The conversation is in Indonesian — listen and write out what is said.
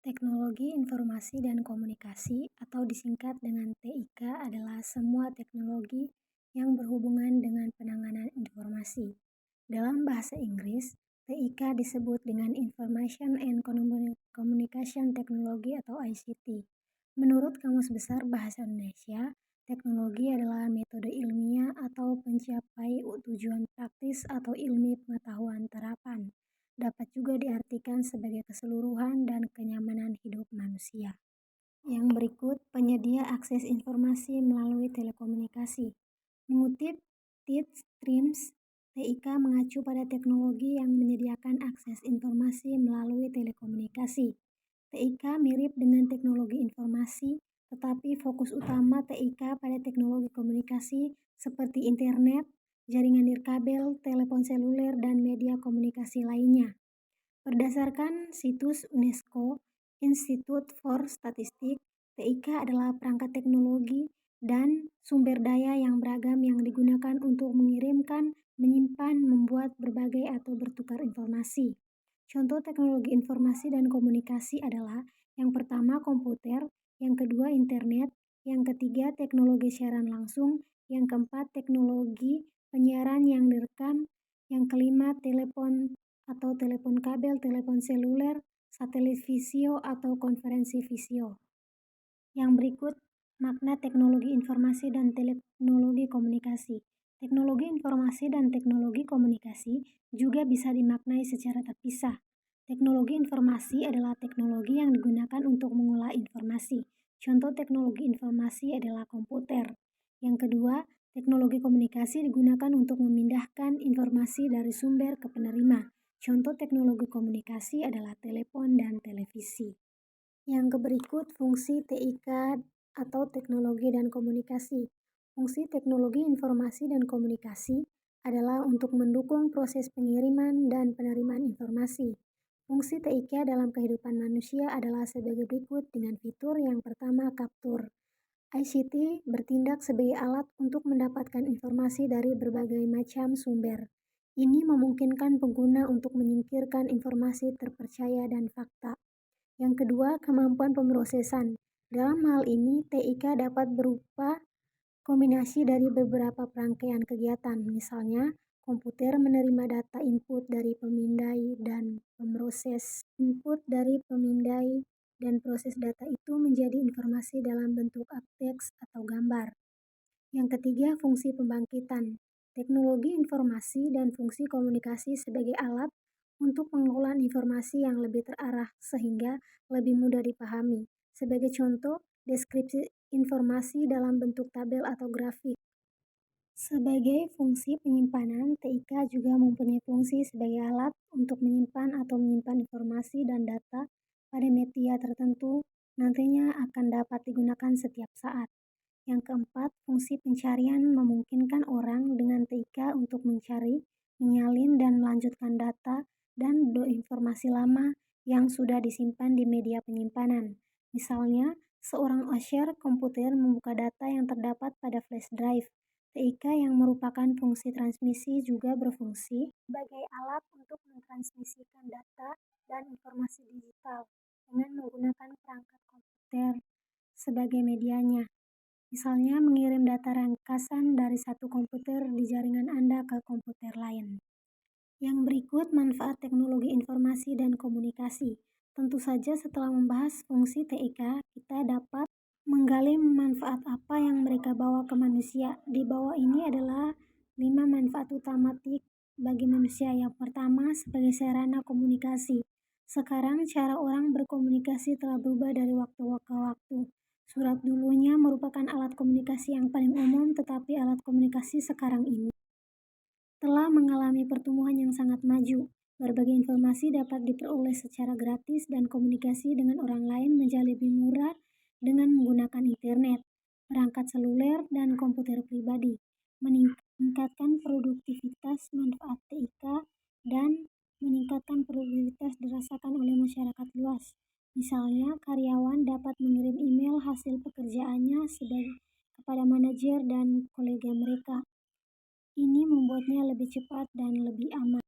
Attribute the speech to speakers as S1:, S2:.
S1: Teknologi Informasi dan Komunikasi atau disingkat dengan TIK adalah semua teknologi yang berhubungan dengan penanganan informasi. Dalam bahasa Inggris, TIK disebut dengan Information and Communication Technology atau ICT. Menurut Kamus Besar Bahasa Indonesia, teknologi adalah metode ilmiah atau pencapai tujuan praktis atau ilmu pengetahuan terapan. Dapat juga diartikan sebagai keseluruhan dan kenyamanan hidup manusia. Yang berikut penyedia akses informasi melalui telekomunikasi. Mengutip Streams, TIK mengacu pada teknologi yang menyediakan akses informasi melalui telekomunikasi. TIK mirip dengan teknologi informasi, tetapi fokus utama TIK pada teknologi komunikasi seperti internet, jaringan nirkabel, telepon seluler, dan media komunikasi lainnya. Berdasarkan situs UNESCO Institute for Statistics, TIK adalah perangkat teknologi dan sumber daya yang beragam yang digunakan untuk mengirimkan, menyimpan, membuat berbagai atau bertukar informasi. Contoh teknologi informasi dan komunikasi adalah yang pertama komputer, yang kedua internet, yang ketiga teknologi siaran langsung, yang keempat teknologi penyiaran yang direkam, yang kelima telepon atau telepon kabel, telepon seluler, satelit visio atau konferensi visio. Yang berikut makna teknologi informasi dan teknologi komunikasi. Teknologi informasi dan teknologi komunikasi juga bisa dimaknai secara terpisah. Teknologi informasi adalah teknologi yang digunakan untuk mengolah informasi. Contoh teknologi informasi adalah komputer. Yang kedua, teknologi komunikasi digunakan untuk memindahkan informasi dari sumber ke penerima. Contoh teknologi komunikasi adalah telepon dan televisi. Yang berikut fungsi TIK atau teknologi dan komunikasi. Fungsi teknologi informasi dan komunikasi adalah untuk mendukung proses pengiriman dan penerimaan informasi. Fungsi TIK dalam kehidupan manusia adalah sebagai berikut dengan fitur yang pertama kaptur. ICT bertindak sebagai alat untuk mendapatkan informasi dari berbagai macam sumber. Ini memungkinkan pengguna untuk menyingkirkan informasi terpercaya dan fakta. Yang kedua, kemampuan pemrosesan. Dalam hal ini, TIK dapat berupa kombinasi dari beberapa rangkaian kegiatan, misalnya komputer menerima data input dari pemindai dan memproses input dari pemindai dan proses data itu menjadi informasi dalam bentuk teks atau gambar. Yang ketiga, fungsi pembangkitan. Teknologi informasi dan fungsi komunikasi sebagai alat untuk pengumpulan informasi yang lebih terarah sehingga lebih mudah dipahami. Sebagai contoh, deskripsi informasi dalam bentuk tabel atau grafik. Sebagai fungsi penyimpanan, TIK juga mempunyai fungsi sebagai alat untuk menyimpan informasi dan data pada media tertentu nantinya akan dapat digunakan setiap saat. Yang keempat, fungsi pencarian memungkinkan orang dengan TIK untuk mencari, menyalin, dan melanjutkan data dan informasi lama yang sudah disimpan di media penyimpanan. Misalnya, seorang user komputer membuka data yang terdapat pada flash drive. TIK yang merupakan fungsi transmisi juga berfungsi sebagai alat untuk mentransmisikan data dan informasi digital dengan menggunakan perangkat komputer sebagai medianya. Misalnya mengirim data ringkasan dari satu komputer di jaringan Anda ke komputer lain. Yang berikut manfaat teknologi informasi dan komunikasi. Tentu saja setelah membahas fungsi TIK, kita dapat menggali manfaat apa yang mereka bawa ke manusia. Di bawah ini adalah 5 manfaat utama TIK bagi manusia. Yang pertama, sebagai sarana komunikasi. Sekarang cara orang berkomunikasi telah berubah dari waktu ke waktu. Surat dulunya merupakan alat komunikasi yang paling umum, tetapi alat komunikasi sekarang ini telah mengalami pertumbuhan yang sangat maju. Berbagai informasi dapat diperoleh secara gratis dan komunikasi dengan orang lain menjadi lebih murah dengan menggunakan internet, perangkat seluler, dan komputer pribadi. Meningkatkan produktivitas manfaat TIK dan meningkatkan produktivitas dirasakan oleh masyarakat luas. Misalnya, karyawan dapat mengirim email hasil pekerjaannya kepada manajer dan kolega mereka. Ini membuatnya lebih cepat dan lebih aman.